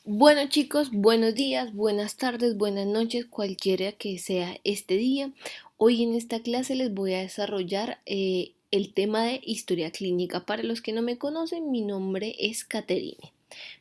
Bueno chicos, buenos días, buenas tardes, buenas noches, cualquiera que sea este día. Hoy en esta clase les voy a desarrollar el tema de historia clínica. Para los que no me conocen, mi nombre es Caterine.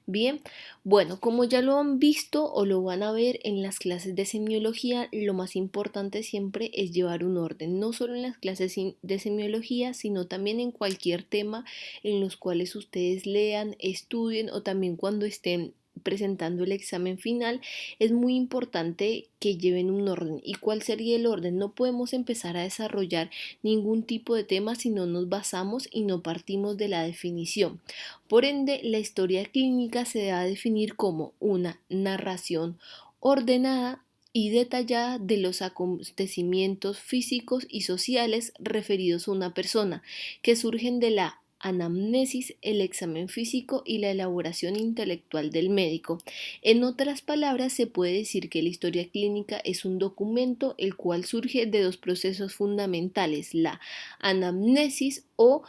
Bien, bueno, como ya lo han visto o lo van a ver en las clases de semiología, lo más importante siempre es llevar un orden, no solo en las clases de semiología, sino también en cualquier tema en los cuales ustedes lean, estudien o también cuando estén presentando el examen final, es muy importante que lleven un orden. ¿Y cuál sería el orden? No podemos empezar a desarrollar ningún tipo de tema si no nos basamos y no partimos de la definición. Por ende, la historia clínica se da a definir como una narración ordenada y detallada de los acontecimientos físicos y sociales referidos a una persona, que surgen de la anamnesis, el examen físico y la elaboración intelectual del médico. En otras palabras, se puede decir que la historia clínica es un documento el cual surge de dos procesos fundamentales, la anamnesis o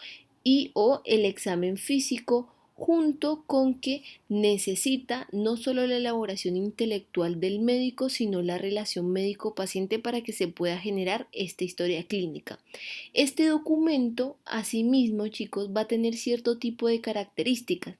el examen físico, junto con que necesita no solo la elaboración intelectual del médico, sino la relación médico-paciente para que se pueda generar esta historia clínica. Este documento, asimismo, chicos, va a tener cierto tipo de características.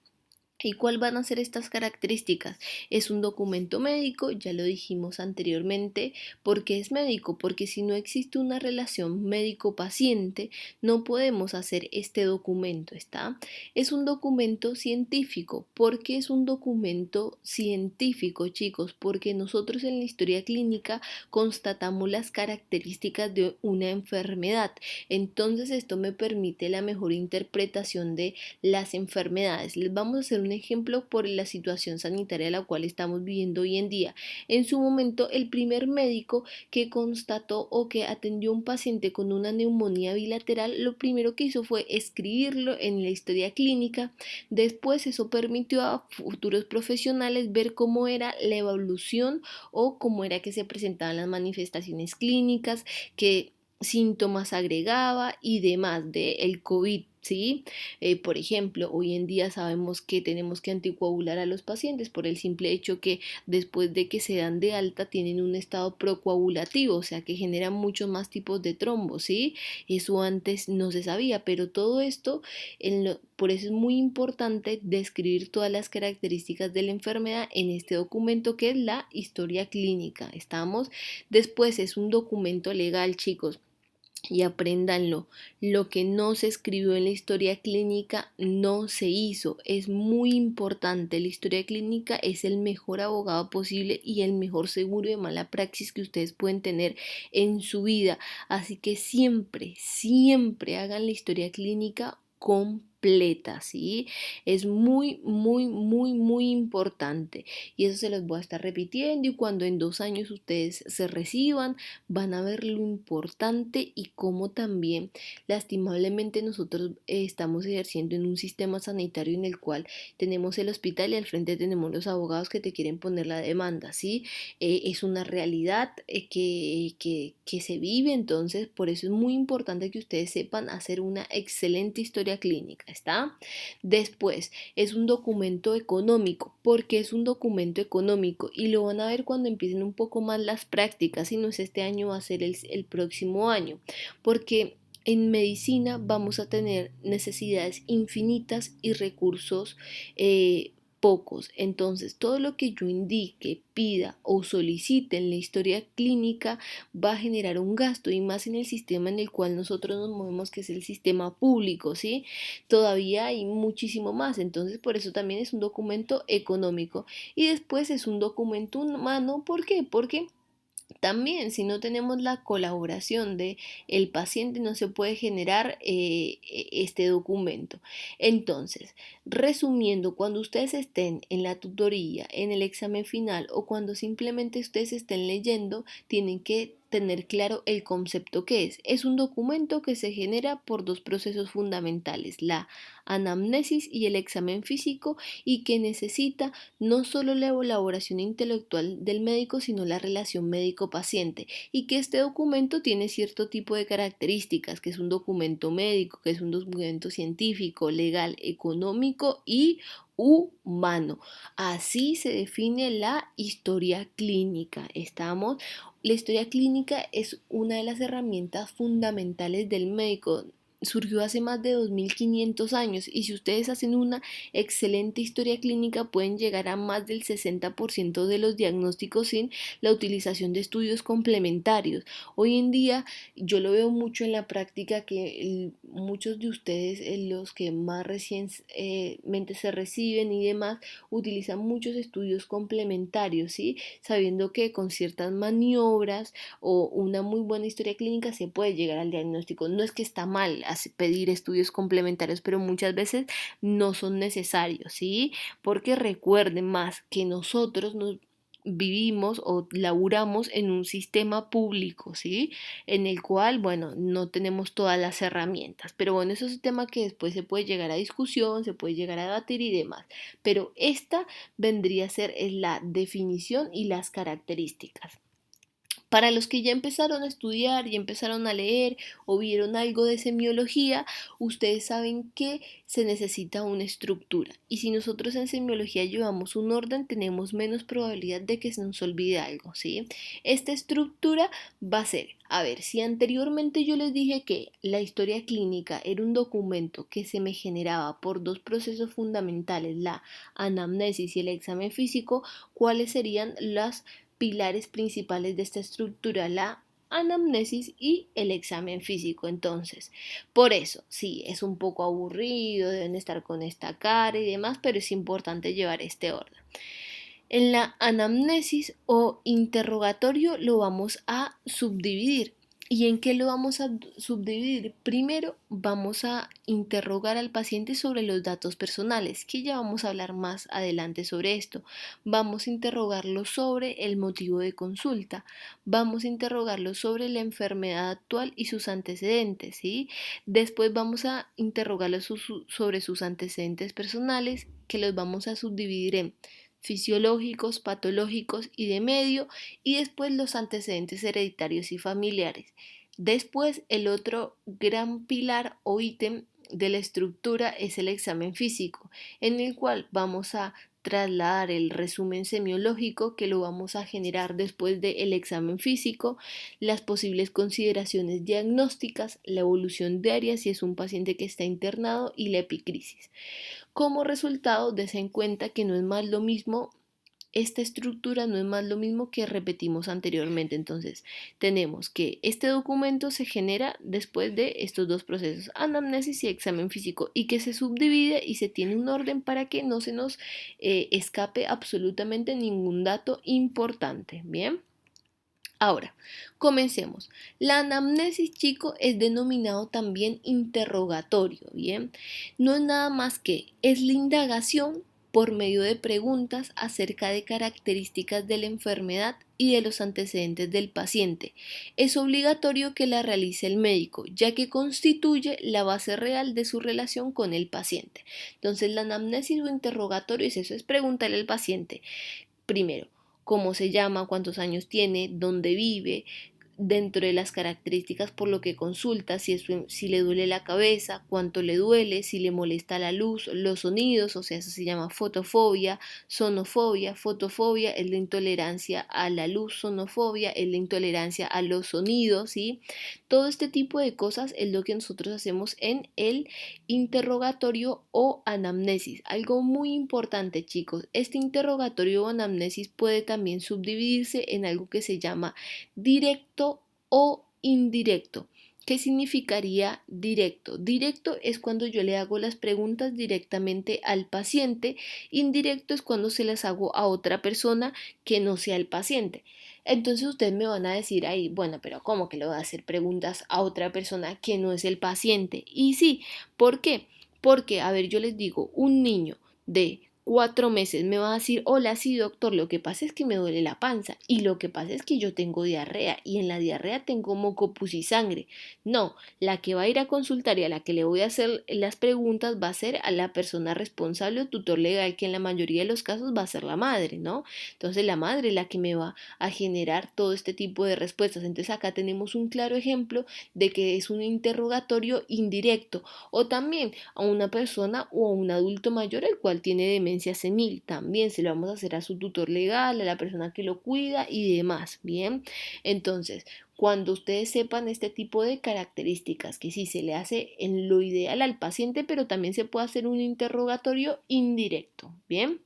¿Y cuál van a ser estas características? Es un documento médico, ya lo dijimos anteriormente. ¿Por qué es médico? Porque si no existe una relación médico-paciente, no podemos hacer este documento, ¿está? Es un documento científico. ¿Por qué es un documento científico, chicos? Porque nosotros en la historia clínica constatamos las características de una enfermedad. Entonces esto me permite la mejor interpretación de las enfermedades. Les vamos a hacer un ejemplo por la situación sanitaria la cual estamos viviendo hoy en día. En su momento, el primer médico que constató o que atendió a un paciente con una neumonía bilateral, lo primero que hizo fue escribirlo en la historia clínica. Después eso permitió a futuros profesionales ver cómo era la evolución o cómo era que se presentaban las manifestaciones clínicas, qué síntomas agregaba y demás del COVID. ¿Sí? Por ejemplo, hoy en día sabemos que tenemos que anticoagular a los pacientes por el simple hecho que después de que se dan de alta tienen un estado procoagulativo, o sea que generan muchos más tipos de trombos, ¿sí? Eso antes no se sabía, pero todo esto, por eso es muy importante describir todas las características de la enfermedad en este documento que es la historia clínica. ¿Estamos? Después es un documento legal, chicos, y apréndanlo. Lo que no se escribió en la historia clínica no se hizo. Es muy importante. La historia clínica es el mejor abogado posible y el mejor seguro de mala praxis que ustedes pueden tener en su vida. Así que siempre, siempre hagan la historia clínica completa, ¿sí? Es muy, muy, muy, muy importante. Y eso se los voy a estar repitiendo y cuando en 2 años ustedes se reciban, van a ver lo importante y cómo también lastimablemente nosotros estamos ejerciendo en un sistema sanitario en el cual tenemos el hospital y al frente tenemos los abogados que te quieren poner la demanda, ¿sí? Es una realidad que se vive, entonces por eso es muy importante que ustedes sepan hacer una excelente historia clínica, ¿está? Después, es un documento económico. ¿Por qué es un documento económico? Y lo van a ver cuando empiecen un poco más las prácticas, si no es este año, va a ser el próximo año. Porque en medicina vamos a tener necesidades infinitas y recursos pocos. Entonces, todo lo que yo indique, pida o solicite en la historia clínica va a generar un gasto y más en el sistema en el cual nosotros nos movemos, que es el sistema público, ¿sí? Todavía hay muchísimo más. Entonces, por eso también es un documento económico. Y después es un documento humano. ¿Por qué? Porque también, si no tenemos la colaboración de el paciente, no se puede generar este documento. Entonces, resumiendo, cuando ustedes estén en la tutoría, en el examen final o cuando simplemente ustedes estén leyendo, tienen que tener claro el concepto que es. Es un documento que se genera por dos procesos fundamentales, la anamnesis y el examen físico, y que necesita no solo la elaboración intelectual del médico, sino la relación médico-paciente, y que este documento tiene cierto tipo de características, que es un documento médico, que es un documento científico, legal, económico y humano. Así se define la historia clínica. La historia clínica es una de las herramientas fundamentales del médico. Surgió hace más de 2500 años y si ustedes hacen una excelente historia clínica pueden llegar a más del 60% de los diagnósticos sin la utilización de estudios complementarios. Hoy en día yo lo veo mucho en la práctica que muchos de ustedes, los que más recientemente se reciben y demás, utilizan muchos estudios complementarios, ¿sí? Sabiendo que con ciertas maniobras o una muy buena historia clínica se puede llegar al diagnóstico. No es que está mal pedir estudios complementarios, pero muchas veces no son necesarios, ¿sí? Porque recuerden más que nosotros nos vivimos o laburamos en un sistema público, ¿sí? En el cual, bueno, no tenemos todas las herramientas, pero bueno, eso es un tema que después se puede llegar a discusión, se puede llegar a debatir y demás, pero esta vendría a ser la definición y las características. Para los que ya empezaron a estudiar y empezaron a leer o vieron algo de semiología, ustedes saben que se necesita una estructura. Y si nosotros en semiología llevamos un orden, tenemos menos probabilidad de que se nos olvide algo, ¿sí? Esta estructura va a ser, a ver, si anteriormente yo les dije que la historia clínica era un documento que se me generaba por dos procesos fundamentales, la anamnesis y el examen físico, ¿cuáles serían las pilares principales de esta estructura? La anamnesis y el examen físico. Entonces, por eso, sí, es un poco aburrido, deben estar con esta cara y demás, pero es importante llevar este orden. En la anamnesis o interrogatorio lo vamos a subdividir. ¿Y en qué lo vamos a subdividir? Primero vamos a interrogar al paciente sobre los datos personales, que ya vamos a hablar más adelante sobre esto. Vamos a interrogarlo sobre el motivo de consulta. Vamos a interrogarlo sobre la enfermedad actual y sus antecedentes, ¿sí? Después vamos a interrogarlo sobre sus antecedentes personales, que los vamos a subdividir en fisiológicos, patológicos y de medio, y después los antecedentes hereditarios y familiares. Después, el otro gran pilar o ítem de la estructura es el examen físico, en el cual vamos a trasladar el resumen semiológico que lo vamos a generar después del examen físico, las posibles consideraciones diagnósticas, la evolución diaria si es un paciente que está internado y la epicrisis. Como resultado, des en cuenta que no es más lo mismo, esta estructura no es más lo mismo que repetimos anteriormente. Entonces, tenemos que este documento se genera después de estos dos procesos, anamnesis y examen físico, y que se subdivide y se tiene un orden para que no se nos escape absolutamente ningún dato importante. Bien. Ahora, comencemos. La anamnesis, chico, es denominado también interrogatorio, ¿bien? No es nada más que es la indagación por medio de preguntas acerca de características de la enfermedad y de los antecedentes del paciente. Es obligatorio que la realice el médico, ya que constituye la base real de su relación con el paciente. Entonces, la anamnesis o interrogatorio es eso, es preguntarle al paciente. Primero, cómo se llama, cuántos años tiene, dónde vive, dentro de las características por lo que consulta, si le duele la cabeza, cuánto le duele, si le molesta la luz, los sonidos, o sea, eso se llama fotofobia, sonofobia. Fotofobia es la intolerancia a la luz, sonofobia es la intolerancia a los sonidos, ¿sí? Todo este tipo de cosas es lo que nosotros hacemos en el interrogatorio o anamnesis. Algo muy importante, chicos, este interrogatorio o anamnesis puede también subdividirse en algo que se llama directo o indirecto. ¿Qué significaría directo? Directo es cuando yo le hago las preguntas directamente al paciente, indirecto es cuando se las hago a otra persona que no sea el paciente. Entonces ustedes me van a decir ahí, bueno, pero ¿cómo que le voy a hacer preguntas a otra persona que no es el paciente? Y sí, ¿por qué? Porque, a ver, yo les digo, un niño de 4 meses me va a decir, hola, sí, doctor, lo que pasa es que me duele la panza y lo que pasa es que yo tengo diarrea y en la diarrea tengo moco, pus y sangre. No, la que va a ir a consultar y a la que le voy a hacer las preguntas va a ser a la persona responsable o tutor legal, que en la mayoría de los casos va a ser la madre, ¿no? Entonces la madre es la que me va a generar todo este tipo de respuestas. Entonces acá tenemos un claro ejemplo de que es un interrogatorio indirecto. O también a una persona o a un adulto mayor el cual tiene demencia senil. También se lo vamos a hacer a su tutor legal, a la persona que lo cuida y demás. Bien, entonces, cuando ustedes sepan este tipo de características, que sí se le hace en lo ideal al paciente, pero también se puede hacer un interrogatorio indirecto. Bien.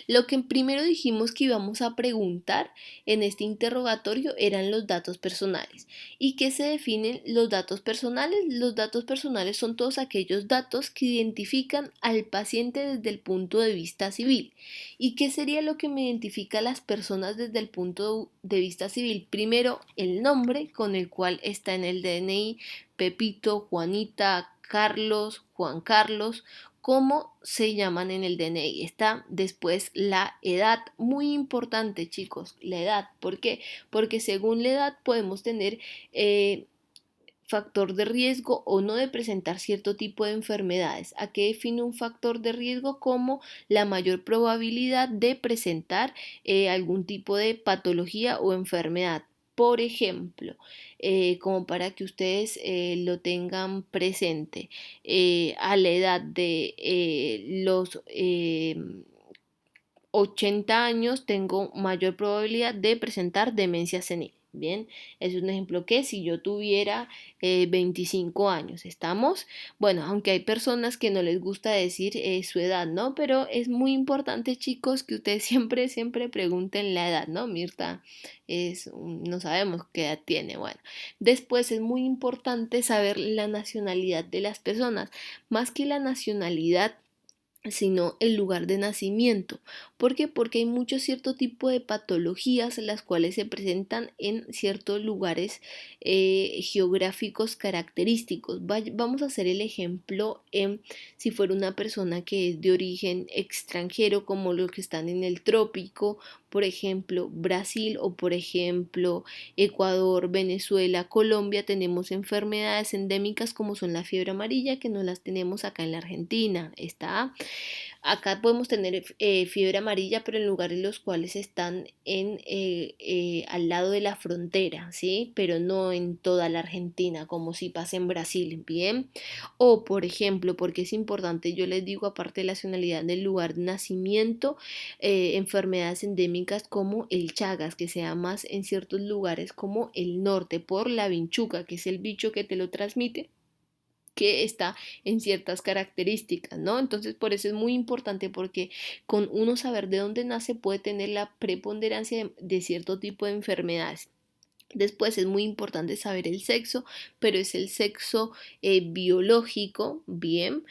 Lo que primero dijimos que íbamos a preguntar en este interrogatorio eran los datos personales. ¿Y qué se definen los datos personales? Los datos personales son todos aquellos datos que identifican al paciente desde el punto de vista civil. ¿Y qué sería lo que me identifica a las personas desde el punto de vista civil? Primero, el nombre con el cual está en el DNI, Pepito, Juanita, Carlos, Juan Carlos, cómo se llaman en el DNI. Está después la edad, muy importante chicos, la edad. ¿Por qué? Porque según la edad podemos tener factor de riesgo o no de presentar cierto tipo de enfermedades. ¿A qué define un factor de riesgo? Como la mayor probabilidad de presentar algún tipo de patología o enfermedad. Por ejemplo, como para que ustedes lo tengan presente, a la edad de los 80 años tengo mayor probabilidad de presentar demencia senil. Bien, es un ejemplo que si yo tuviera 25 años, ¿estamos? Bueno, aunque hay personas que no les gusta decir su edad, ¿no? Pero es muy importante, chicos, que ustedes siempre pregunten la edad, ¿no? Mirta no sabemos qué edad tiene. Bueno, después es muy importante saber la nacionalidad de las personas, más que la nacionalidad sino el lugar de nacimiento. ¿Por qué? Porque hay mucho cierto tipo de patologías las cuales se presentan en ciertos lugares geográficos característicos. Vamos a hacer el ejemplo en si fuera una persona que es de origen extranjero, como los que están en el trópico, por ejemplo Brasil o por ejemplo Ecuador, Venezuela, Colombia, tenemos enfermedades endémicas como son la fiebre amarilla que no las tenemos acá en la Argentina. Está Acá podemos tener fiebre amarilla, pero en lugares los cuales están al lado de la frontera, ¿sí? Pero no en toda la Argentina, como si pasa en Brasil, ¿bien? O, por ejemplo, porque es importante, yo les digo, aparte de la nacionalidad del lugar de nacimiento, enfermedades endémicas como el Chagas, que se da más en ciertos lugares como el norte, por la vinchuca, que es el bicho que te lo transmite, que está en ciertas características, ¿no? Entonces, por eso es muy importante porque con uno saber de dónde nace puede tener la preponderancia de cierto tipo de enfermedades. Después es muy importante saber el sexo, pero es el sexo biológico, bien,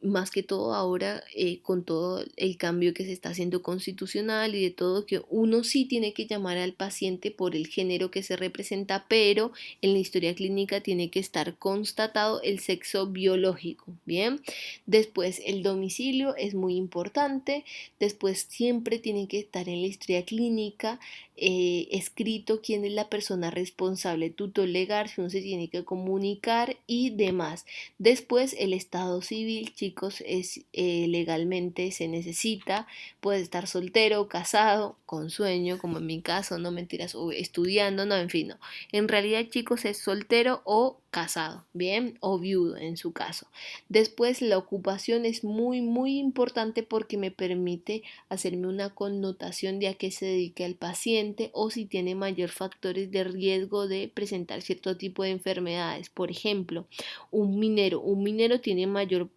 más que todo ahora con todo el cambio que se está haciendo constitucional y de todo, que uno sí tiene que llamar al paciente por el género que se representa, pero en la historia clínica tiene que estar constatado el sexo biológico, bien. Después el domicilio es muy importante, después siempre tiene que estar en la historia clínica escrito quién es la persona responsable, tutor legal, si uno se tiene que comunicar y demás. Después el estado civil, chicos, es legalmente se necesita, puede estar soltero, casado, con sueño, como en mi caso, no mentiras, o estudiando, no, en fin, no. En realidad, chicos, es soltero o casado, bien, o viudo en su caso. Después la ocupación es muy importante porque me permite hacerme una connotación de a qué se dedica el paciente o si tiene mayor factores de riesgo de presentar cierto tipo de enfermedades. Por ejemplo, un minero tiene mayor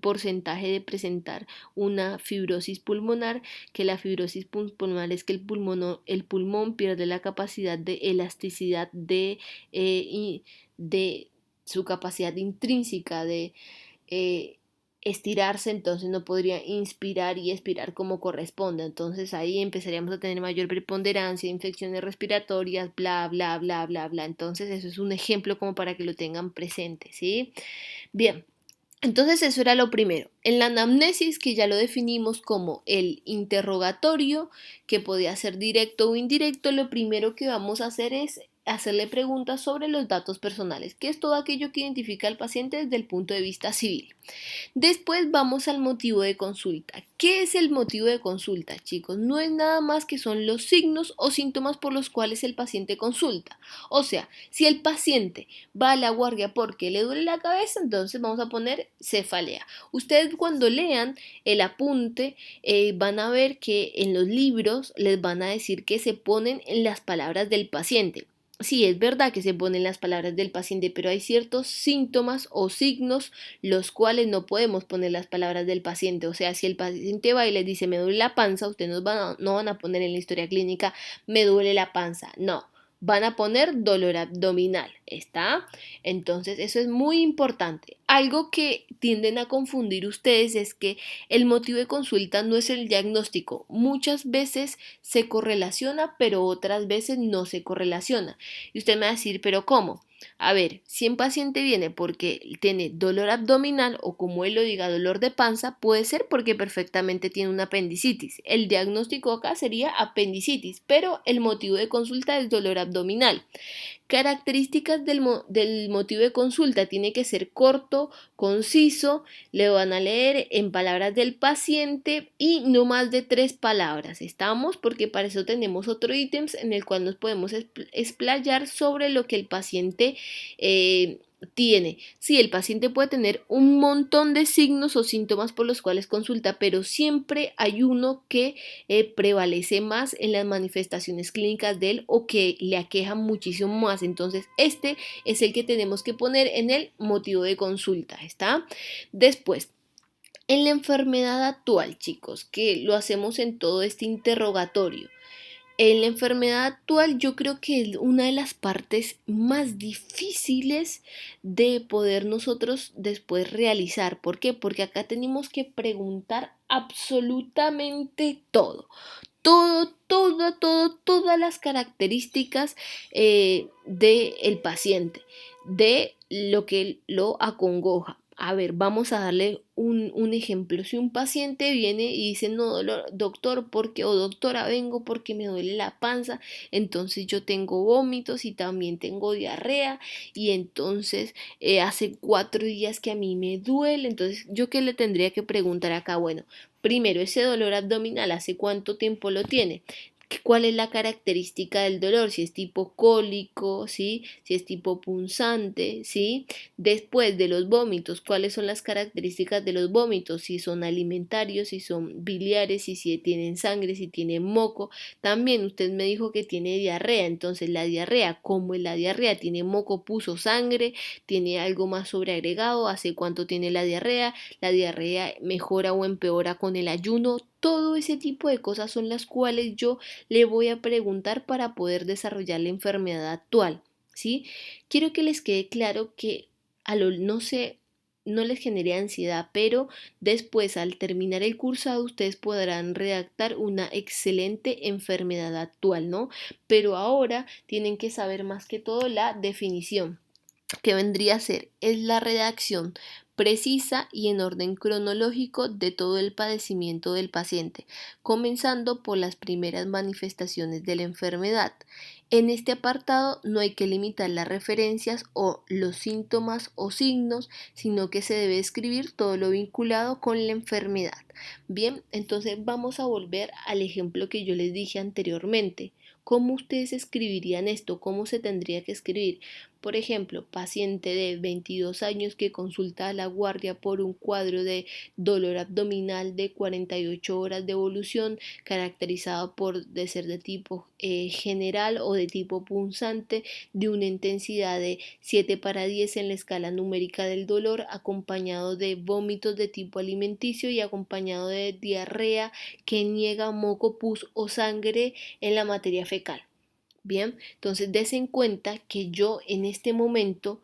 porcentaje de presentar una fibrosis pulmonar, que la fibrosis pulmonar es que el pulmón pierde la capacidad de elasticidad de su capacidad intrínseca de estirarse, entonces no podría inspirar y expirar como corresponde. Entonces ahí empezaríamos a tener mayor preponderancia, infecciones respiratorias, bla. Entonces eso es un ejemplo como para que lo tengan presente, ¿sí? Bien. Entonces eso era lo primero. En la anamnesis, que ya lo definimos como el interrogatorio, que podía ser directo o indirecto, lo primero que vamos a hacer es hacerle preguntas sobre los datos personales, que es todo aquello que identifica al paciente desde el punto de vista civil. Después vamos al motivo de consulta. ¿Qué es el motivo de consulta, chicos? No es nada más que son los signos o síntomas por los cuales el paciente consulta. O sea, si el paciente va a la guardia porque le duele la cabeza, entonces vamos a poner cefalea. Ustedes cuando lean el apunte van a ver que en los libros les van a decir que se ponen en las palabras del paciente. Sí, es verdad que se ponen las palabras del paciente, pero hay ciertos síntomas o signos los cuales no podemos poner las palabras del paciente. O sea, si el paciente va y les dice me duele la panza, ustedes no van a poner en la historia clínica me duele la panza. No, van a poner dolor abdominal. ¿Está? Entonces, eso es muy importante. Algo que tienden a confundir ustedes es que el motivo de consulta no es el diagnóstico. Muchas veces se correlaciona, pero otras veces no se correlaciona. Y usted me va a decir, ¿pero cómo? A ver, si un paciente viene porque tiene dolor abdominal o como él lo diga, dolor de panza, puede ser porque perfectamente tiene una apendicitis. El diagnóstico acá sería apendicitis, pero el motivo de consulta es dolor abdominal. Características del motivo de consulta. Tiene que ser corto, conciso, le van a leer en palabras del paciente y no más de 3 palabras. ¿Estamos? Porque para eso tenemos otro ítems en el cual nos podemos explayar sobre lo que el paciente tiene. Sí, el paciente puede tener un montón de signos o síntomas por los cuales consulta, pero siempre hay uno que prevalece más en las manifestaciones clínicas de él o que le aqueja muchísimo más. Entonces, este es el que tenemos que poner en el motivo de consulta, ¿está? Después, en la enfermedad actual, chicos, que lo hacemos en todo este interrogatorio. En la enfermedad actual yo creo que es una de las partes más difíciles de poder nosotros después realizar. ¿Por qué? Porque acá tenemos que preguntar absolutamente todo. Todas las características del paciente, de lo que lo acongoja. A ver, vamos a darle un ejemplo. Si un paciente viene y dice, no, doctor, porque o doctora, vengo porque me duele la panza, entonces yo tengo vómitos y también tengo diarrea y entonces hace 4 días que a mí me duele, entonces yo qué le tendría que preguntar acá, bueno, primero, ese dolor abdominal, ¿hace cuánto tiempo lo tiene? ¿Cuál es la característica del dolor? Si es tipo cólico, ¿sí? Si es tipo punzante, ¿sí? Después de los vómitos, ¿cuáles son las características de los vómitos? Si son alimentarios, si son biliares, si tienen sangre, si tienen moco. También usted me dijo que tiene diarrea, entonces la diarrea, ¿cómo es la diarrea? ¿Tiene moco, pus o sangre? ¿Tiene algo más sobreagregado? ¿Hace cuánto tiene la diarrea? ¿La diarrea mejora o empeora con el ayuno? Todo ese tipo de cosas son las cuales yo le voy a preguntar para poder desarrollar la enfermedad actual, ¿sí? Quiero que les quede claro que no sé, no les genere ansiedad, pero después al terminar el cursado ustedes podrán redactar una excelente enfermedad actual, ¿no? Pero ahora tienen que saber más que todo la definición que vendría a ser es la redacción precisa y en orden cronológico de todo el padecimiento del paciente, comenzando por las primeras manifestaciones de la enfermedad. En este apartado no hay que limitar las referencias o los síntomas o signos, sino que se debe escribir todo lo vinculado con la enfermedad. Bien, entonces vamos a volver al ejemplo que yo les dije anteriormente. ¿Cómo ustedes escribirían esto? ¿Cómo se tendría que escribir? Por ejemplo, paciente de 22 años que consulta a la guardia por un cuadro de dolor abdominal de 48 horas de evolución, caracterizado por de ser de tipo general o de tipo punzante, de una intensidad de 7/10 en la escala numérica del dolor, acompañado de vómitos de tipo alimenticio y acompañado de diarrea que niega moco, pus o sangre en la materia fecal. Bien, entonces des en cuenta que yo en este momento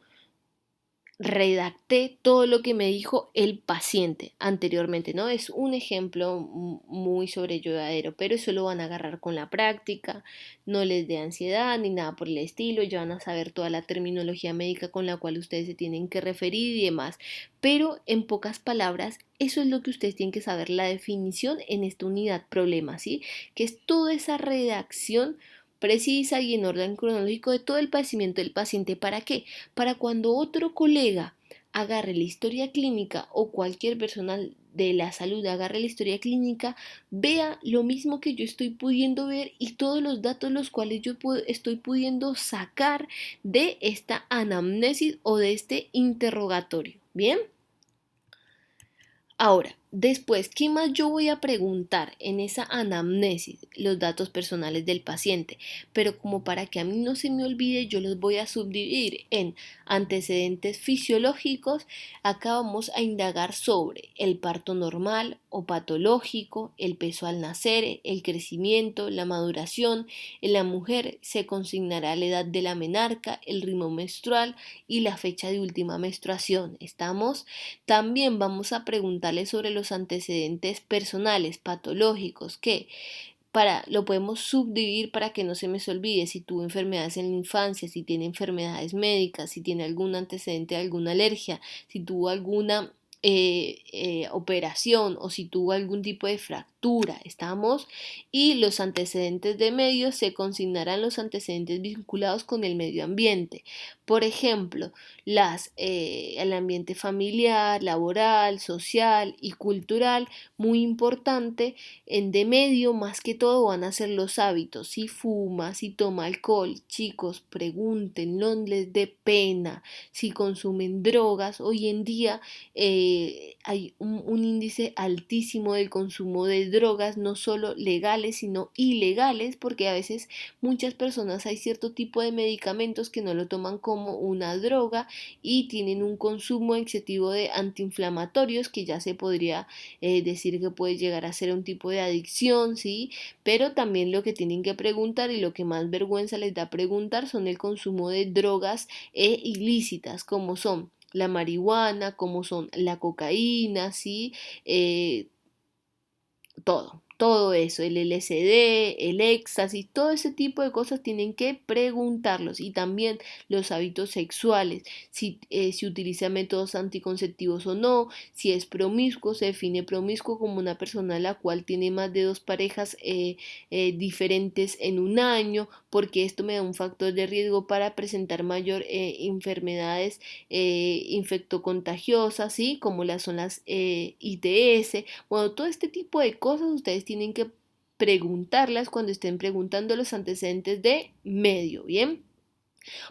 redacté todo lo que me dijo el paciente anteriormente, ¿no? Es un ejemplo muy sobrellevadero, pero eso lo van a agarrar con la práctica, no les dé ansiedad ni nada por el estilo, ya van a saber toda la terminología médica con la cual ustedes se tienen que referir y demás, pero en pocas palabras, eso es lo que ustedes tienen que saber, la definición en esta unidad problema, ¿sí? Que es toda esa redacción precisa y en orden cronológico de todo el padecimiento del paciente. ¿Para qué? Para cuando otro colega agarre la historia clínica o cualquier personal de la salud agarre la historia clínica, vea lo mismo que yo estoy pudiendo ver y todos los datos los cuales yo estoy pudiendo sacar de esta anamnesis o de este interrogatorio. ¿Bien? Ahora, después, ¿qué más yo voy a preguntar en esa anamnesis? Los datos personales del paciente, pero como para que a mí no se me olvide, yo los voy a subdividir en antecedentes fisiológicos. Acá vamos a indagar sobre el parto normal o patológico, el peso al nacer, el crecimiento, la maduración. En la mujer se consignará la edad de la menarca, el ritmo menstrual y la fecha de última menstruación. ¿Estamos? También vamos a preguntarle sobre los antecedentes personales, patológicos, que lo podemos subdividir para que no se me olvide si tuvo enfermedades en la infancia, si tiene enfermedades médicas, si tiene algún antecedente de alguna alergia, si tuvo alguna operación o si tuvo algún tipo de fractura, ¿estamos? Y los antecedentes de medio se consignarán los antecedentes vinculados con el medio ambiente. Por ejemplo, el ambiente familiar, laboral, social y cultural, muy importante. En de medio, más que todo, van a ser los hábitos. Si fuma, si toma alcohol, chicos, pregunten, no les dé pena. Si consumen drogas, hoy en día hay un índice altísimo del consumo de drogas, no solo legales, sino ilegales, porque a veces muchas personas hay cierto tipo de medicamentos que no lo toman como una droga y tienen un consumo excesivo de antiinflamatorios que ya se podría decir que puede llegar a ser un tipo de adicción, ¿sí? Pero también lo que tienen que preguntar y lo que más vergüenza les da preguntar son el consumo de drogas ilícitas, como son la marihuana, como son la cocaína, ¿sí? Eh, todo eso, el LSD, el éxtasis, todo ese tipo de cosas tienen que preguntarlos y también los hábitos sexuales, si utiliza métodos anticonceptivos o no, si es promiscuo, se define promiscuo como una persona la cual tiene más de dos parejas diferentes en un año, porque esto me da un factor de riesgo para presentar mayor enfermedades infectocontagiosas, ¿sí? Como las son las ITS. Bueno, todo este tipo de cosas ustedes tienen que preguntarlas cuando estén preguntando los antecedentes de medio, ¿bien?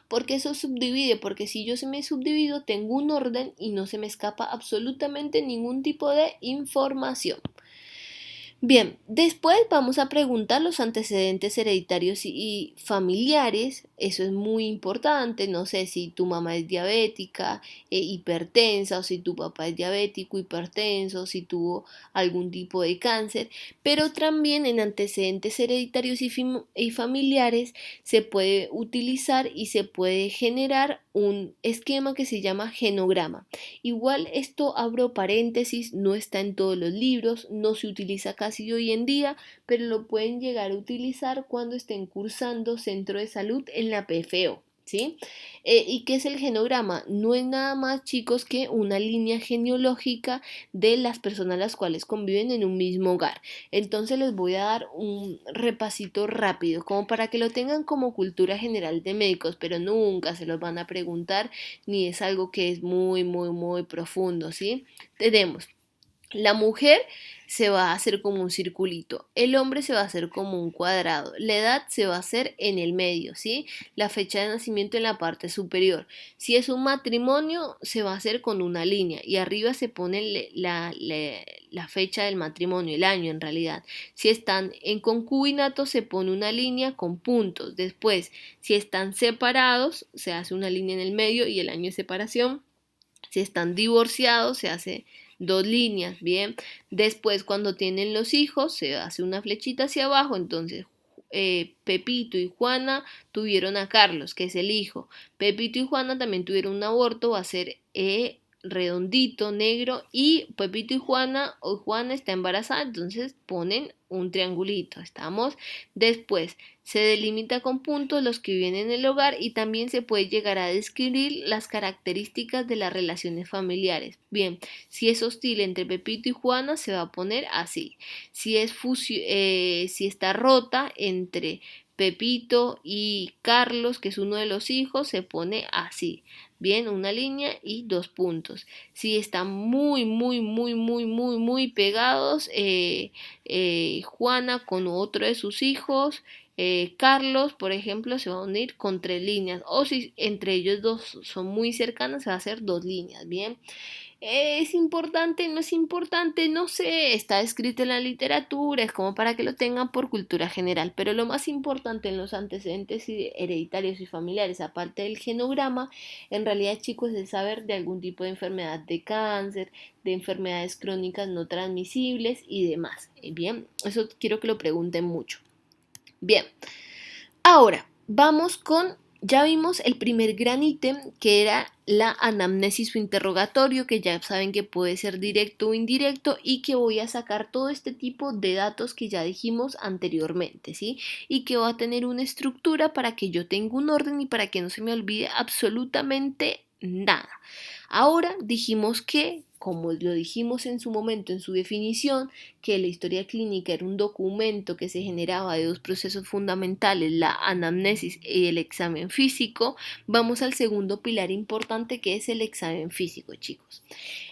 Porque eso subdivide, porque si yo se me subdivido tengo un orden y no se me escapa absolutamente ningún tipo de información. Bien, después vamos a preguntar los antecedentes hereditarios y familiares, eso es muy importante, no sé si tu mamá es diabética, hipertensa, o si tu papá es diabético, hipertenso, si tuvo algún tipo de cáncer, pero también en antecedentes hereditarios y familiares se puede utilizar y se puede generar un esquema que se llama genograma. Igual esto abro paréntesis, no está en todos los libros, no se utiliza casi hoy en día, pero lo pueden llegar a utilizar cuando estén cursando centro de salud en la PFO. ¿Sí? ¿Y qué es el genograma? No es nada más, chicos, que una línea genealógica de las personas las cuales conviven en un mismo hogar. Entonces les voy a dar un repasito rápido, como para que lo tengan como cultura general de médicos, pero nunca se los van a preguntar ni es algo que es muy profundo, ¿sí? Tenemos la mujer se va a hacer como un circulito, el hombre se va a hacer como un cuadrado, la edad se va a hacer en el medio, ¿sí? La fecha de nacimiento en la parte superior. Si es un matrimonio, se va a hacer con una línea y arriba se pone la fecha del matrimonio, el año en realidad. Si están en concubinato, se pone una línea con puntos. Después, si están separados, se hace una línea en el medio y el año de separación. Si están divorciados, se hace dos líneas, ¿bien? Después, cuando tienen los hijos, se hace una flechita hacia abajo, entonces Pepito y Juana tuvieron a Carlos, que es el hijo. Pepito y Juana también tuvieron un aborto, va a ser redondito, negro, y Pepito y Juana, o Juana está embarazada, entonces ponen un triangulito, ¿estamos? Después se delimita con puntos los que viven en el hogar y también se puede llegar a describir las características de las relaciones familiares. Bien, si es hostil entre Pepito y Juana se va a poner así. Si está rota entre Pepito y Carlos, que es uno de los hijos, se pone así. Bien, una línea y dos puntos. Si están muy pegados, Juana con otro de sus hijos, Carlos, por ejemplo, se va a unir con tres líneas. O si entre ellos dos son muy cercanos, se va a hacer dos líneas. Bien. ¿Es importante? ¿No es importante? No sé, está escrito en la literatura, es como para que lo tengan por cultura general, pero lo más importante en los antecedentes hereditarios y familiares, aparte del genograma, en realidad, chicos, es saber de algún tipo de enfermedad de cáncer, de enfermedades crónicas no transmisibles y demás. Bien, eso quiero que lo pregunten mucho. Bien, ahora vamos con, ya vimos el primer gran ítem que era la anamnesis o interrogatorio, que ya saben que puede ser directo o indirecto y que voy a sacar todo este tipo de datos que ya dijimos anteriormente, ¿sí? Y que va a tener una estructura para que yo tenga un orden y para que no se me olvide absolutamente nada. Ahora dijimos que, como lo dijimos en su momento en su definición, que la historia clínica era un documento que se generaba de dos procesos fundamentales, la anamnesis y el examen físico, vamos al segundo pilar importante que es el examen físico, chicos.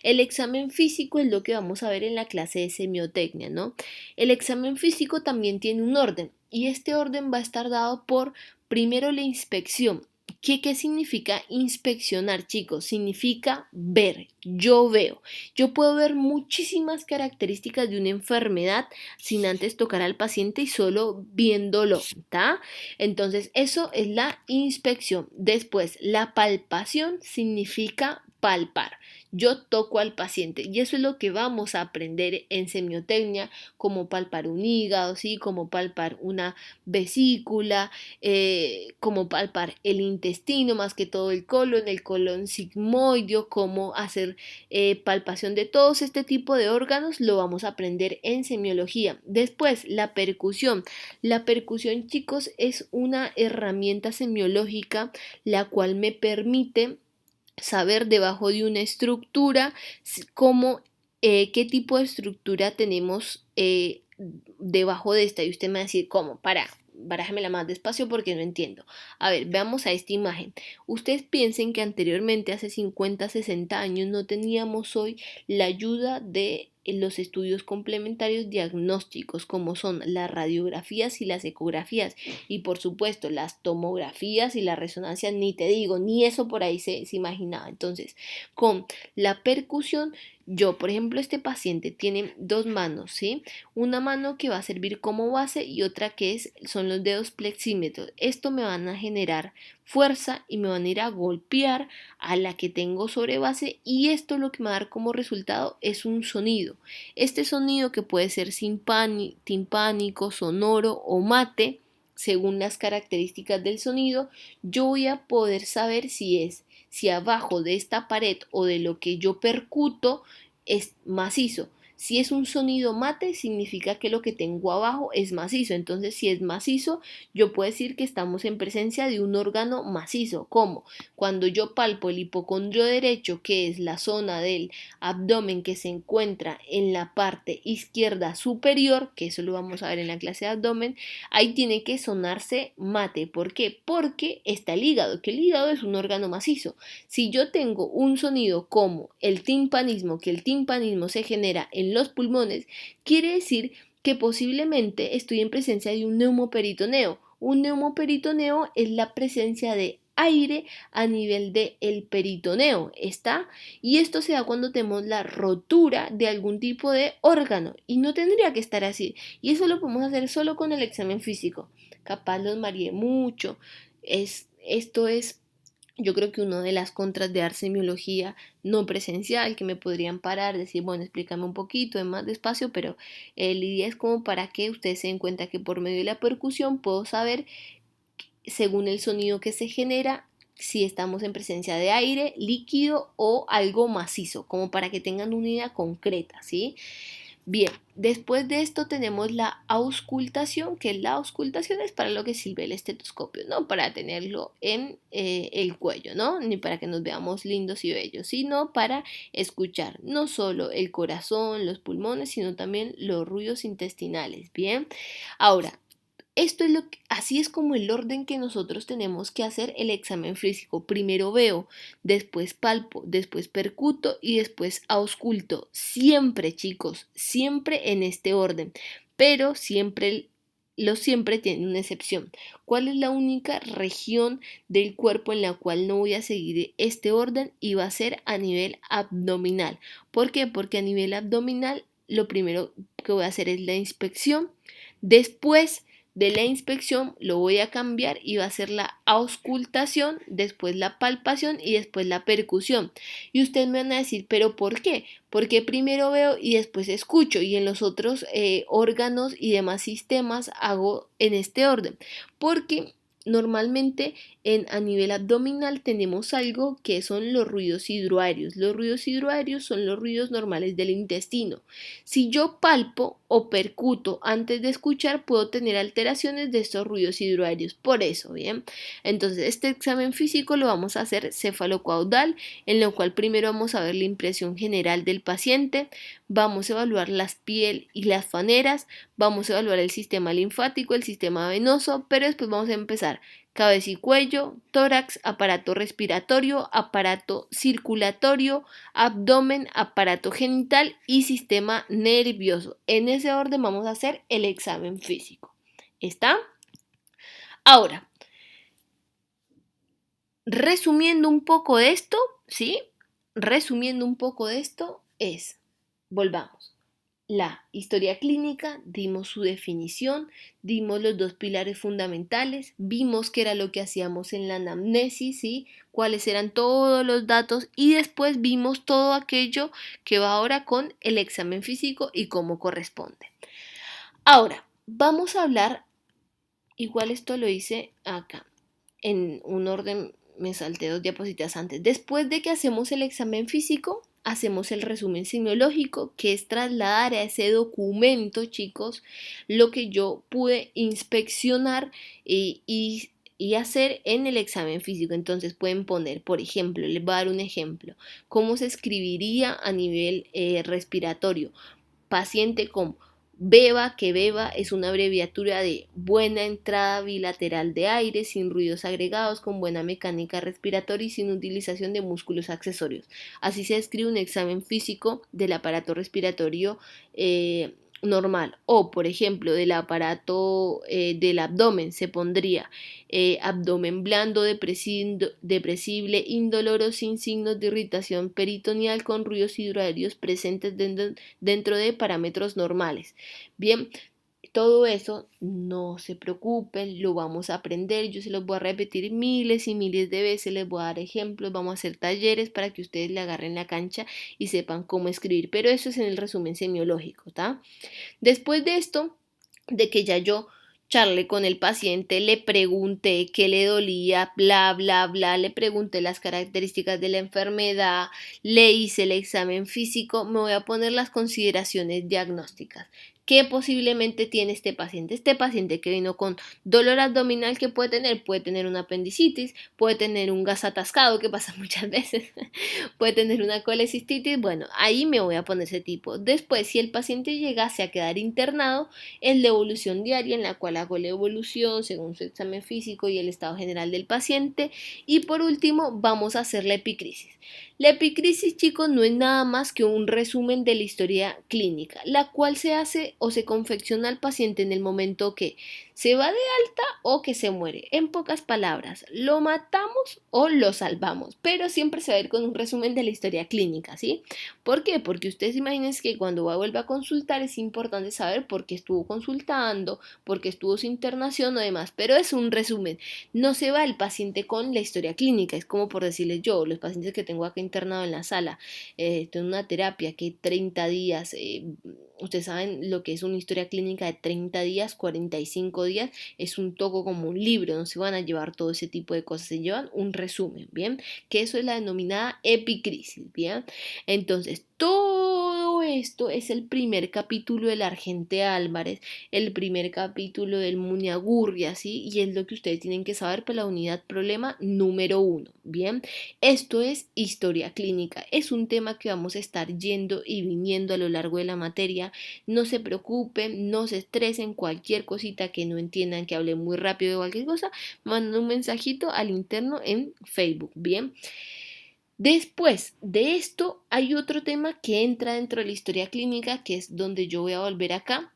El examen físico es lo que vamos a ver en la clase de semiotecnia, ¿no? El examen físico también tiene un orden y este orden va a estar dado por primero la inspección. ¿Qué significa inspeccionar, chicos? Significa ver, yo veo. Yo puedo ver muchísimas características de una enfermedad sin antes tocar al paciente y solo viéndolo, ¿está? Entonces, eso es la inspección. Después, la palpación significa palpar. Yo toco al paciente y eso es lo que vamos a aprender en semiotecnia, como palpar un hígado, ¿sí? Como palpar una vesícula, como palpar el intestino, más que todo el colon sigmoideo, cómo hacer palpación de todos este tipo de órganos, lo vamos a aprender en semiología. Después, la percusión. La percusión, chicos, es una herramienta semiológica la cual me permite saber debajo de una estructura cómo, qué tipo de estructura tenemos debajo de esta. Y usted me va a decir, ¿cómo? Barájamela más despacio porque no entiendo. A ver, veamos a esta imagen. Ustedes piensen que anteriormente, hace 50, 60 años, no teníamos hoy la ayuda de los estudios complementarios diagnósticos como son las radiografías y las ecografías y por supuesto las tomografías y las resonancias, ni te digo, ni eso por ahí se imaginaba. Entonces, con la percusión, yo, por ejemplo, este paciente tiene dos manos, ¿sí? Una mano que va a servir como base y otra que son los dedos plexímetros. Esto me van a generar fuerza y me van a ir a golpear a la que tengo sobre base y esto lo que me va a dar como resultado es un sonido. Este sonido que puede ser timpánico, sonoro o mate, según las características del sonido, yo voy a poder saber si abajo de esta pared o de lo que yo percuto es macizo. Si es un sonido mate, significa que lo que tengo abajo es macizo. Entonces, si es macizo, yo puedo decir que estamos en presencia de un órgano macizo. ¿Cómo? Cuando yo palpo el hipocondrio derecho, que es la zona del abdomen que se encuentra en la parte izquierda superior, que eso lo vamos a ver en la clase de abdomen, ahí tiene que sonarse mate. ¿Por qué? Porque está el hígado, que el hígado es un órgano macizo. Si yo tengo un sonido como el timpanismo, que el timpanismo se genera en los pulmones, quiere decir que posiblemente estoy en presencia de un neumoperitoneo. Un neumoperitoneo es la presencia de aire a nivel del peritoneo, ¿está? Y esto se da cuando tenemos la rotura de algún tipo de órgano y no tendría que estar así. Y eso lo podemos hacer solo con el examen físico. Capaz los mareé mucho. Esto es Yo creo que una de las contras de dar semiología no presencial, que me podrían parar, decir, bueno, explícame un poquito, es más despacio, pero la idea es como para que ustedes se den cuenta que por medio de la percusión puedo saber, según el sonido que se genera, si estamos en presencia de aire, líquido o algo macizo, como para que tengan una idea concreta, ¿sí? Bien, después de esto tenemos la auscultación, que la auscultación es para lo que sirve el estetoscopio, no para tenerlo en el cuello, ¿no? Ni para que nos veamos lindos y bellos, sino para escuchar no solo el corazón, los pulmones, sino también los ruidos intestinales, ¿bien? Ahora, esto es así es como el orden que nosotros tenemos que hacer el examen físico. Primero veo, después palpo, después percuto y después ausculto. Siempre, chicos, siempre en este orden. Pero siempre tiene una excepción. ¿Cuál es la única región del cuerpo en la cual no voy a seguir este orden? Y va a ser a nivel abdominal. ¿Por qué? Porque a nivel abdominal lo primero que voy a hacer es la inspección. Después de la inspección lo voy a cambiar y va a ser la auscultación, después la palpación y después la percusión. Y ustedes me van a decir, ¿pero por qué? Porque primero veo y después escucho y en los otros órganos y demás sistemas hago en este orden. Porque normalmente a nivel abdominal tenemos algo que son los ruidos hidroaéreos. Los ruidos hidroaéreos son los ruidos normales del intestino. Si yo palpo o percuto antes de escuchar, puedo tener alteraciones de estos ruidos hidroaéreos. Por eso, ¿bien? Entonces, este examen físico lo vamos a hacer cefalocaudal, en lo cual primero vamos a ver la impresión general del paciente, vamos a evaluar las piel y las faneras, vamos a evaluar el sistema linfático, el sistema venoso, pero después vamos a empezar cabeza y cuello, tórax, aparato respiratorio, aparato circulatorio, abdomen, aparato genital y sistema nervioso. En ese orden vamos a hacer el examen físico. ¿Está? Ahora, resumiendo un poco de esto, ¿sí? Resumiendo un poco de esto volvamos. La historia clínica, dimos su definición, dimos los dos pilares fundamentales, vimos qué era lo que hacíamos en la anamnesis, ¿sí? Cuáles eran todos los datos y después vimos todo aquello que va ahora con el examen físico y cómo corresponde. Ahora, vamos a hablar, igual esto lo hice acá, en un orden, me salté 2 diapositivas antes. Después de que hacemos el examen físico, hacemos el resumen semiológico, que es trasladar a ese documento, chicos, lo que yo pude inspeccionar y hacer en el examen físico. Entonces pueden poner, por ejemplo, les voy a dar un ejemplo, cómo se escribiría a nivel respiratorio. Paciente con BEBA, que BEBA es una abreviatura de buena entrada bilateral de aire, sin ruidos agregados, con buena mecánica respiratoria y sin utilización de músculos accesorios. Así se describe un examen físico del aparato respiratorio normal. O, por ejemplo, del aparato del abdomen se pondría abdomen blando, depresible, indoloro, sin signos de irritación peritoneal, con ruidos hidroaéreos presentes dentro de parámetros normales. Bien, todo eso no se preocupen, lo vamos a aprender, yo se los voy a repetir miles y miles de veces, les voy a dar ejemplos, vamos a hacer talleres para que ustedes le agarren la cancha y sepan cómo escribir, pero eso es en el resumen semiológico, ¿está? Después de esto, de que ya yo charlé con el paciente, le pregunté qué le dolía, bla, bla, bla, le pregunté las características de la enfermedad, le hice el examen físico, me voy a poner las consideraciones diagnósticas. ¿Qué posiblemente tiene este paciente? Este paciente que vino con dolor abdominal, ¿qué puede tener una apendicitis, puede tener un gas atascado, que pasa muchas veces, puede tener una colecistitis. Bueno, ahí me voy a poner ese tipo. Después, si el paciente llegase a quedar internado, es la evolución diaria, en la cual hago la evolución según su examen físico y el estado general del paciente. Y por último, vamos a hacer la epicrisis. La epicrisis, chicos, no es nada más que un resumen de la historia clínica, la cual se hace o se confecciona al paciente en el momento que se va de alta o que se muere. En pocas palabras, lo matamos o lo salvamos, pero siempre se va a ir con un resumen de la historia clínica, ¿sí? ¿Por qué? Porque ustedes imagínense que cuando vuelve a consultar es importante saber por qué estuvo consultando, por qué estuvo su internación o demás, pero es un resumen. No se va el paciente con la historia clínica, es como por decirles yo, los pacientes que tengo acá internado en la sala, tengo una terapia que 30 días, ustedes saben lo que es una historia clínica de 30 días, 45 días, es un toco como un libro, no se van a llevar todo ese tipo de cosas, se llevan un resumen, ¿bien? Que eso es la denominada epicrisis, ¿bien? Entonces, todo esto es el primer capítulo del Argente Álvarez, el primer capítulo del Muniagurria, ¿sí? Y es lo que ustedes tienen que saber para la unidad problema número 1, ¿bien? Esto es historia clínica, es un tema que vamos a estar yendo y viniendo a lo largo de la materia. No se preocupen, no se estresen, cualquier cosita que no entiendan, que hable muy rápido de cualquier cosa, manden un mensajito al interno en Facebook, ¿bien? Después de esto hay otro tema que entra dentro de la historia clínica, que es donde yo voy a volver acá,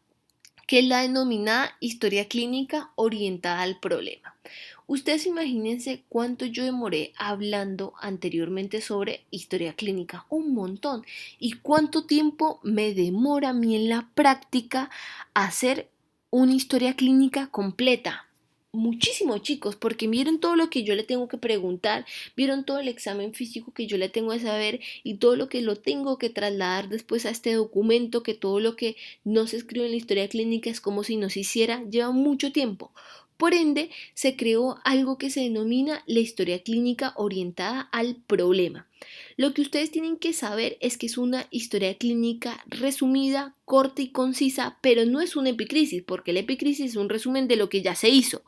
que es la denominada historia clínica orientada al problema. Ustedes imagínense cuánto yo demoré hablando anteriormente sobre historia clínica, un montón. Y cuánto tiempo me demora a mí en la práctica hacer una historia clínica completa. Muchísimo, chicos, porque vieron todo lo que yo le tengo que preguntar, vieron todo el examen físico que yo le tengo que saber y todo lo que lo tengo que trasladar después a este documento, que todo lo que no se escribe en la historia clínica es como si no se hiciera, lleva mucho tiempo. Por ende, se creó algo que se denomina la historia clínica orientada al problema. Lo que ustedes tienen que saber es que es una historia clínica resumida, corta y concisa, pero no es una epicrisis, porque la epicrisis es un resumen de lo que ya se hizo.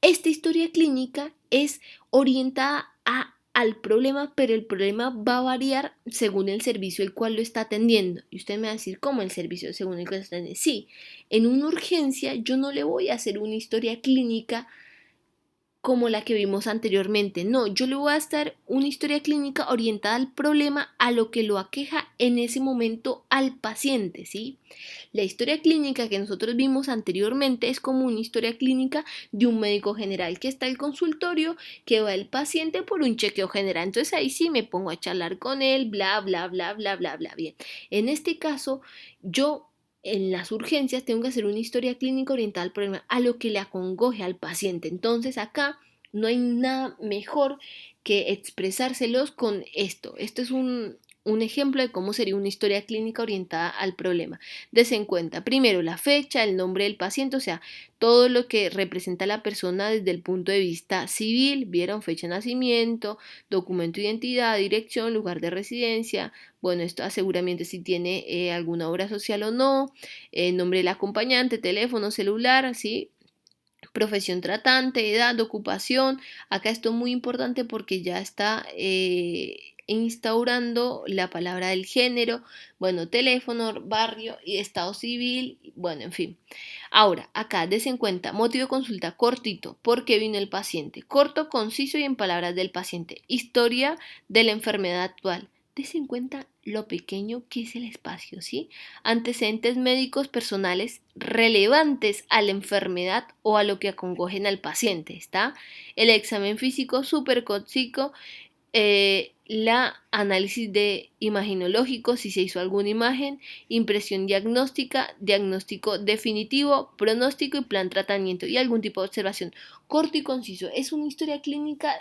Esta historia clínica es orientada al problema, pero el problema va a variar según el servicio el cual lo está atendiendo. Y usted me va a decir, ¿cómo el servicio según el que lo está atendiendo? Sí, en una urgencia yo no le voy a hacer una historia clínica como la que vimos anteriormente. No, yo le voy a estar una historia clínica orientada al problema, a lo que lo aqueja en ese momento al paciente, ¿sí? La historia clínica que nosotros vimos anteriormente es como una historia clínica de un médico general que está en el consultorio, que va el paciente por un chequeo general. Entonces ahí sí me pongo a charlar con él, bla, bla, bla, bla, bla, bla. Bien, en este caso yo en las urgencias tengo que hacer una historia clínica orientada al problema, a lo que le acongoje al paciente. Entonces acá no hay nada mejor que expresárselos con esto. Esto es un ejemplo de cómo sería una historia clínica orientada al problema. Des en cuenta, primero, la fecha, el nombre del paciente, o sea, todo lo que representa a la persona desde el punto de vista civil, vieron fecha de nacimiento, documento de identidad, dirección, lugar de residencia, bueno, esto aseguramiento si tiene alguna obra social o no, nombre del acompañante, teléfono, celular, ¿sí? Profesión tratante, edad, ocupación. Acá esto es muy importante porque ya está instaurando la palabra del género, bueno, teléfono, barrio y estado civil, bueno, en fin. Ahora, acá des en cuenta, motivo de consulta cortito, ¿por qué vino el paciente? Corto, conciso y en palabras del paciente. Historia de la enfermedad actual. Des en cuenta lo pequeño que es el espacio, ¿sí? Antecedentes médicos personales relevantes a la enfermedad o a lo que acongojen al paciente, ¿está? El examen físico supercóxico, la análisis de imaginológico, si se hizo alguna imagen, impresión diagnóstica, diagnóstico definitivo, pronóstico y plan tratamiento y algún tipo de observación. Corto y conciso, es una historia clínica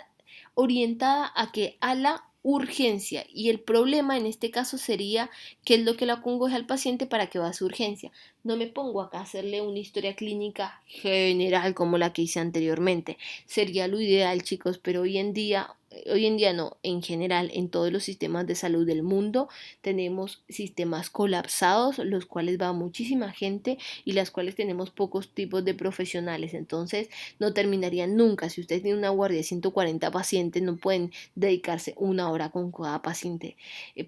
orientada a la urgencia y el problema en este caso sería qué es lo que le acongoja al paciente para que va a su urgencia. No me pongo acá a hacerle una historia clínica general como la que hice anteriormente. Sería lo ideal, chicos, pero hoy en día no, en general, en todos los sistemas de salud del mundo tenemos sistemas colapsados, los cuales va muchísima gente y las cuales tenemos pocos tipos de profesionales. Entonces, no terminarían nunca. Si usted tiene una guardia de 140 pacientes, no pueden dedicarse una hora con cada paciente,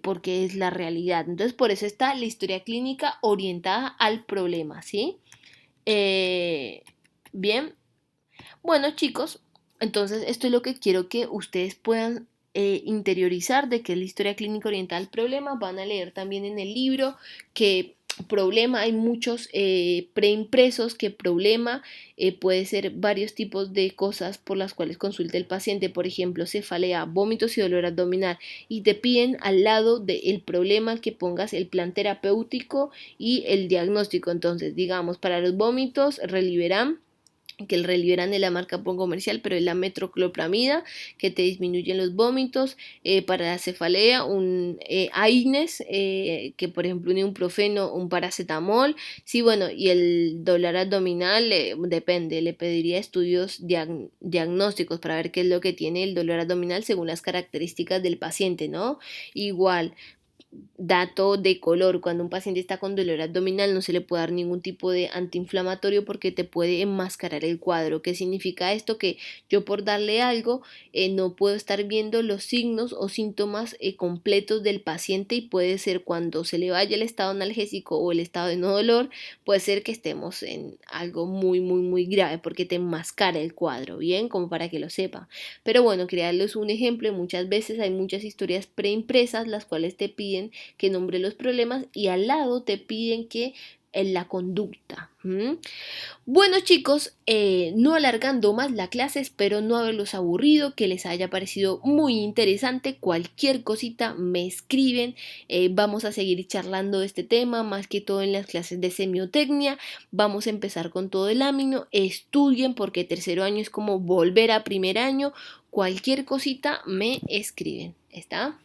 porque es la realidad. Entonces, por eso está la historia clínica orientada al problema, ¿sí? Eh, bien, bueno, chicos, entonces esto es lo que quiero que ustedes puedan interiorizar de que es la historia clínica orientada al problema. Van a leer también en el libro que problema, hay muchos preimpresos que problema puede ser varios tipos de cosas por las cuales consulta el paciente, por ejemplo, cefalea, vómitos y dolor abdominal, y te piden al lado del problema que pongas el plan terapéutico y el diagnóstico. Entonces, digamos, para los vómitos, Reliberam, que el Reliberan de la marca comercial, pero es la metroclopramida, que te disminuyen los vómitos. Para la cefalea, un AINES, que por ejemplo un ibuprofeno, un paracetamol. Sí, bueno, y el dolor abdominal, depende, le pediría estudios diagnósticos para ver qué es lo que tiene el dolor abdominal según las características del paciente, ¿no? Igual, dato de color: cuando un paciente está con dolor abdominal no se le puede dar ningún tipo de antiinflamatorio porque te puede enmascarar el cuadro. ¿Qué significa esto? Que yo por darle algo no puedo estar viendo los signos o síntomas completos del paciente, y puede ser, cuando se le vaya el estado analgésico o el estado de no dolor, puede ser que estemos en algo muy muy muy grave porque te enmascara el cuadro, bien, como para que lo sepa. Pero bueno, quería darles un ejemplo. Muchas veces hay muchas historias preimpresas las cuales te piden que nombre los problemas y al lado te piden que en la conducta. Bueno, chicos, no alargando más la clase, espero no haberlos aburrido, que les haya parecido muy interesante. Cualquier cosita me escriben, vamos a seguir charlando de este tema, más que todo en las clases de semiotecnia. Vamos a empezar con todo el lámino. Estudien, porque tercero año es como volver a primer año. Cualquier cosita me escriben, ¿está?